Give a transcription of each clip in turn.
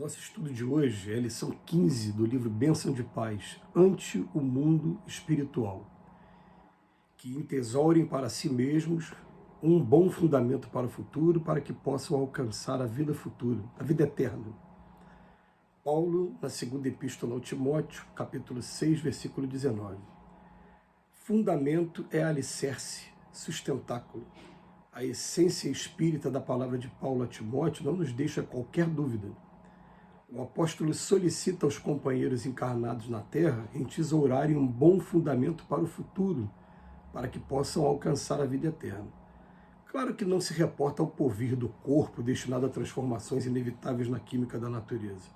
Nosso estudo de hoje é a lição 15 do livro Bênção de Paz, Ante o Mundo Espiritual. Que entesourem para si mesmos um bom fundamento para o futuro, para que possam alcançar a vida futura, a vida eterna. Paulo, na segunda epístola ao Timóteo, capítulo 6, versículo 19. Fundamento é alicerce, sustentáculo. A essência espírita da palavra de Paulo a Timóteo não nos deixa qualquer dúvida. O apóstolo solicita aos companheiros encarnados na Terra entesourarem um bom fundamento para o futuro, para que possam alcançar a vida eterna. Claro que não se reporta ao porvir do corpo destinado a transformações inevitáveis na química da natureza.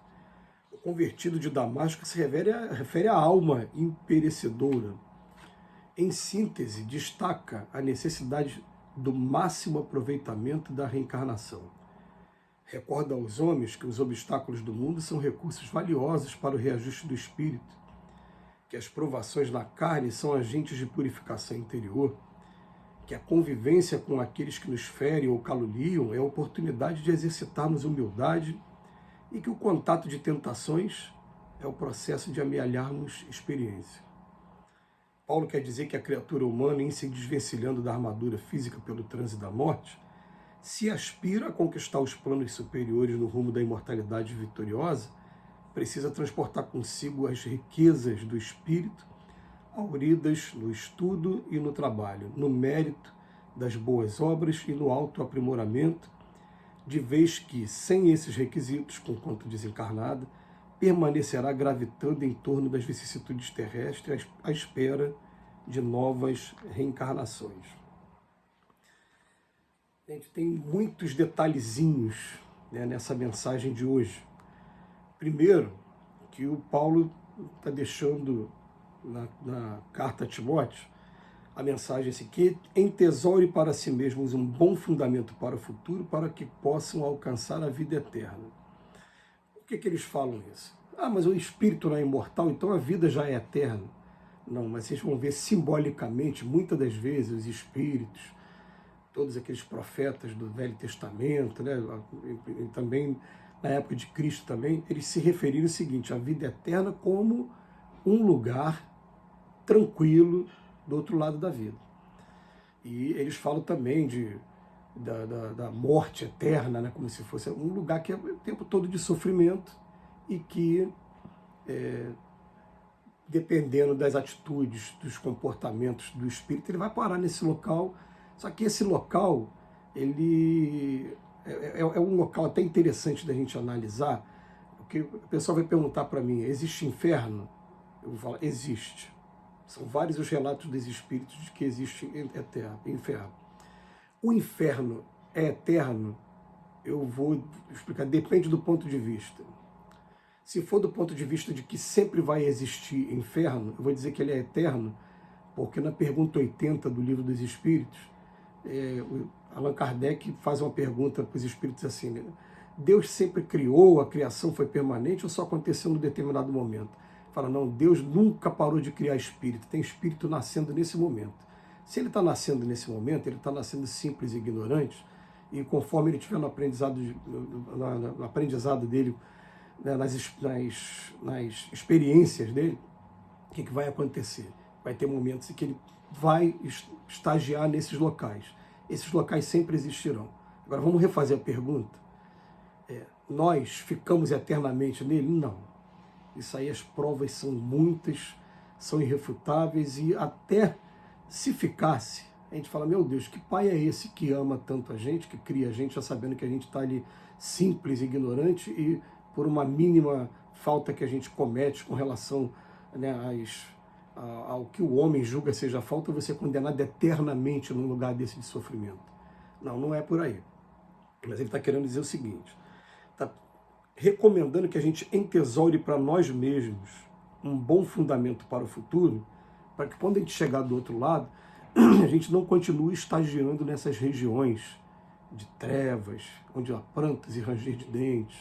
O convertido de Damasco se refere à alma imperecedora. Em síntese, destaca a necessidade do máximo aproveitamento da reencarnação. Recorda aos homens que os obstáculos do mundo são recursos valiosos para o reajuste do espírito, que as provações na carne são agentes de purificação interior, que a convivência com aqueles que nos ferem ou caluniam é a oportunidade de exercitarmos humildade e que o contato de tentações é o processo de amealharmos experiência. Paulo quer dizer que a criatura humana, em se desvencilhando da armadura física pelo trânsito da morte, se aspira a conquistar os planos superiores no rumo da imortalidade vitoriosa, precisa transportar consigo as riquezas do espírito, auridas no estudo e no trabalho, no mérito das boas obras e no autoaprimoramento, de vez que, sem esses requisitos, conquanto desencarnada, permanecerá gravitando em torno das vicissitudes terrestres à espera de novas reencarnações. A gente tem muitos detalhezinhos, nessa mensagem de hoje. Primeiro, que o Paulo está deixando na carta a Timóteo, a mensagem assim, que entesoure para si mesmos um bom fundamento para o futuro, para que possam alcançar a vida eterna. Por que eles falam isso? Mas o espírito não é imortal, então a vida já é eterna. Não, mas vocês vão ver simbolicamente, muitas das vezes, os espíritos, todos aqueles profetas do Velho Testamento, e também na época de Cristo também, eles se referiram ao seguinte, a vida eterna como um lugar tranquilo do outro lado da vida. E eles falam também da morte eterna, como se fosse um lugar que é o tempo todo de sofrimento e que, dependendo das atitudes, dos comportamentos do espírito, ele vai parar nesse local. Só que esse local, ele é um local até interessante da gente analisar, porque o pessoal vai perguntar para mim, existe inferno? Eu vou falar, existe. São vários os relatos dos espíritos de que existe inferno. O inferno é eterno? Eu vou explicar, depende do ponto de vista. Se for do ponto de vista de que sempre vai existir inferno, eu vou dizer que ele é eterno, porque na pergunta 80 do Livro dos Espíritos, Allan Kardec faz uma pergunta para os espíritos assim, Deus sempre criou, a criação foi permanente ou só aconteceu num determinado momento? Fala, não, Deus nunca parou de criar espírito, tem espírito nascendo nesse momento. Se ele está nascendo nesse momento, ele está nascendo simples e ignorante, e conforme ele estiver no aprendizado dele, nas experiências dele, o que vai acontecer? Vai ter momentos em que ele vai estagiar nesses locais. Esses locais sempre existirão. Agora vamos refazer a pergunta. Nós ficamos eternamente nele? Não. Isso aí as provas são muitas, são irrefutáveis e até se ficasse, a gente fala, meu Deus, que pai é esse que ama tanto a gente, que cria a gente já sabendo que a gente está ali simples, ignorante e por uma mínima falta que a gente comete com relação ao que o homem julga seja falta, você é condenado eternamente num lugar desse de sofrimento. Não, não é por aí. Mas ele está querendo dizer o seguinte, está recomendando que a gente entesoure para nós mesmos um bom fundamento para o futuro, para que quando a gente chegar do outro lado, a gente não continue estagiando nessas regiões de trevas, onde há prantos e ranger de dentes,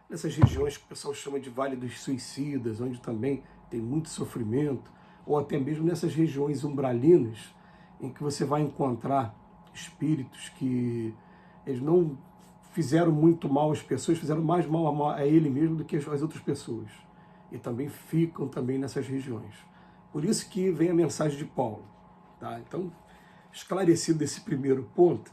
nessas regiões que o pessoal chama de Vale dos Suicidas, onde também tem muito sofrimento, ou até mesmo nessas regiões umbralinas, em que você vai encontrar espíritos que eles não fizeram muito mal às pessoas, fizeram mais mal a ele mesmo do que as outras pessoas. E também ficam também nessas regiões. Por isso que vem a mensagem de Paulo. Tá? Então, esclarecido esse primeiro ponto,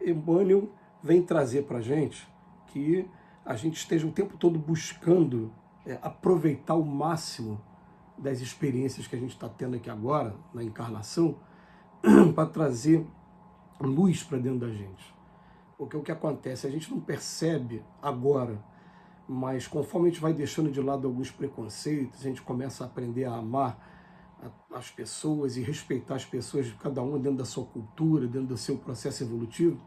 Emmanuel vem trazer para a gente que a gente esteja o tempo todo buscando aproveitar o máximo das experiências que a gente está tendo aqui agora, na encarnação, para trazer luz para dentro da gente. Porque o que acontece, a gente não percebe agora, mas conforme a gente vai deixando de lado alguns preconceitos, a gente começa a aprender a amar as pessoas e respeitar as pessoas, cada uma dentro da sua cultura, dentro do seu processo evolutivo,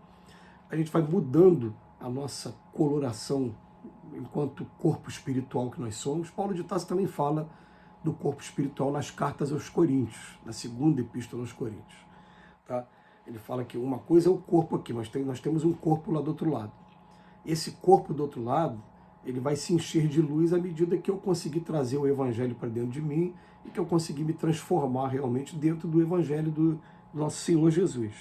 a gente vai mudando a nossa coloração enquanto corpo espiritual que nós somos. Paulo de Tarso também fala do corpo espiritual nas cartas aos Coríntios, na segunda epístola aos Coríntios. Tá? Ele fala que uma coisa é o corpo aqui, mas nós temos um corpo lá do outro lado. Esse corpo do outro lado, ele vai se encher de luz à medida que eu conseguir trazer o Evangelho para dentro de mim e que eu conseguir me transformar realmente dentro do Evangelho do nosso Senhor Jesus.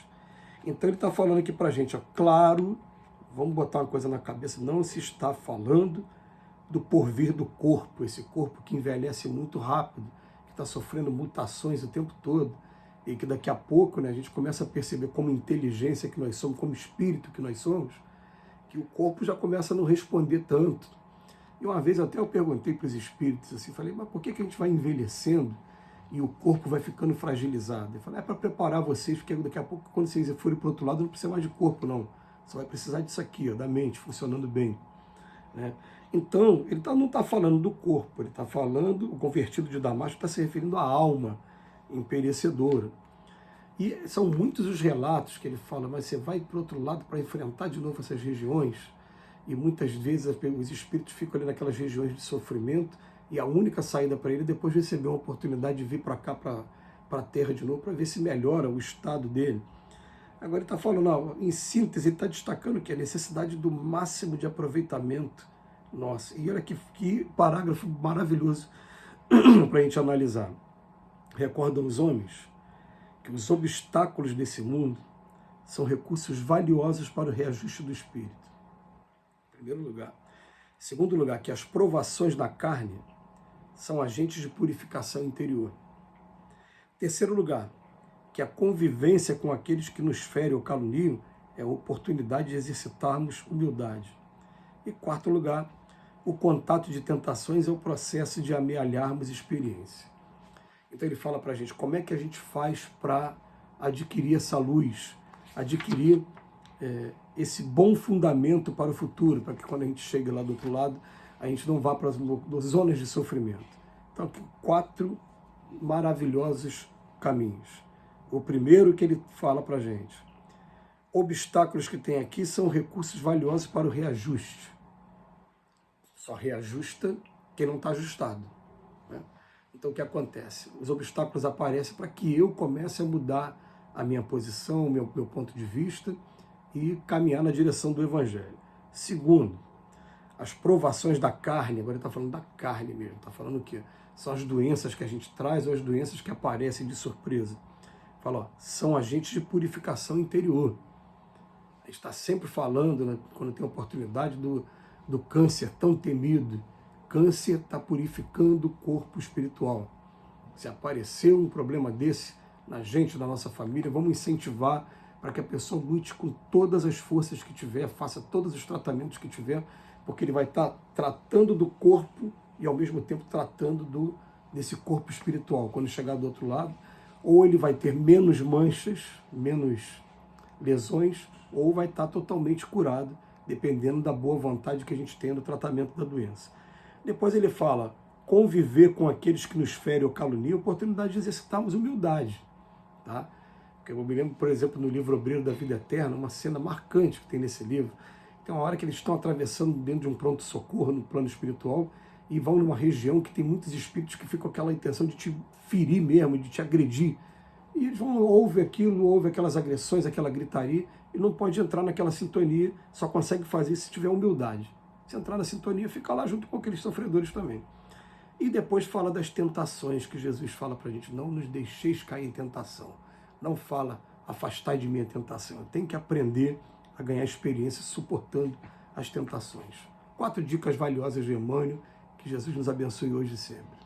Então ele está falando aqui para a gente, ó, claro, vamos botar uma coisa na cabeça, não se está falando do porvir do corpo, esse corpo que envelhece muito rápido, que está sofrendo mutações o tempo todo, e que daqui a pouco, né, a gente começa a perceber como inteligência que nós somos, como espírito que nós somos, que o corpo já começa a não responder tanto. E uma vez até eu perguntei para os espíritos assim, falei, mas por que a gente vai envelhecendo e o corpo vai ficando fragilizado? Eu falei, é para preparar vocês, porque daqui a pouco, quando vocês forem para o outro lado, não precisa mais de corpo, não. Você vai precisar disso aqui, ó, da mente, funcionando bem. Né? Então, ele não está falando do corpo, ele está falando, o convertido de Damasco está se referindo à alma imperecedora. E são muitos os relatos que ele fala, mas você vai para o outro lado para enfrentar de novo essas regiões, e muitas vezes os espíritos ficam ali naquelas regiões de sofrimento, e a única saída para ele é depois receber uma oportunidade de vir para cá, para a Terra de novo, para ver se melhora o estado dele. Agora ele está falando, ó, em síntese, ele está destacando que a necessidade do máximo de aproveitamento nosso. E olha que parágrafo maravilhoso para a gente analisar. Recordam os homens que os obstáculos desse mundo são recursos valiosos para o reajuste do espírito. Em primeiro lugar. Em segundo lugar, que as provações da carne são agentes de purificação interior. Em terceiro lugar, que a convivência com aqueles que nos ferem ou caluniam é a oportunidade de exercitarmos humildade. E quarto lugar, o contato de tentações é o processo de amealharmos experiência. Então ele fala para a gente como é que a gente faz para adquirir essa luz, adquirir esse bom fundamento para o futuro, para que quando a gente chegue lá do outro lado, a gente não vá para as zonas de sofrimento. Então, 4 maravilhosos caminhos. O primeiro que ele fala para a gente, obstáculos que tem aqui são recursos valiosos para o reajuste. Só reajusta quem não está ajustado. Né? Então, o que acontece? Os obstáculos aparecem para que eu comece a mudar a minha posição, o meu ponto de vista e caminhar na direção do Evangelho. Segundo, as provações da carne, agora ele está falando da carne mesmo, está falando o quê? São as doenças que a gente traz ou as doenças que aparecem de surpresa. Fala, ó, são agentes de purificação interior. A gente está sempre falando, né, quando tem oportunidade, do câncer tão temido. Câncer está purificando o corpo espiritual. Se apareceu um problema desse na gente, na nossa família, vamos incentivar para que a pessoa lute com todas as forças que tiver, faça todos os tratamentos que tiver, porque ele vai estar tratando do corpo e ao mesmo tempo tratando desse corpo espiritual. Quando chegar do outro lado, ou ele vai ter menos manchas, menos lesões, ou vai estar totalmente curado, dependendo da boa vontade que a gente tem no tratamento da doença. Depois ele fala, conviver com aqueles que nos ferem ou caluniam, oportunidade de exercitarmos humildade. Tá? Eu me lembro, por exemplo, no livro Obreiro da Vida Eterna, uma cena marcante que tem nesse livro. Tem uma hora que eles estão atravessando dentro de um pronto-socorro no plano espiritual e vão numa região que tem muitos espíritos que ficam com aquela intenção de te ferir mesmo, de te agredir. E eles vão, ouve aquilo, ouve aquelas agressões, aquela gritaria, e não pode entrar naquela sintonia, só consegue fazer se tiver humildade. Se entrar na sintonia, fica lá junto com aqueles sofredores também. E depois fala das tentações que Jesus fala para a gente, não nos deixeis cair em tentação. Não fala, afastai de mim a tentação. Eu tenho que aprender a ganhar experiência suportando as tentações. 4 dicas valiosas de Emmanuel, que Jesus nos abençoe hoje e sempre.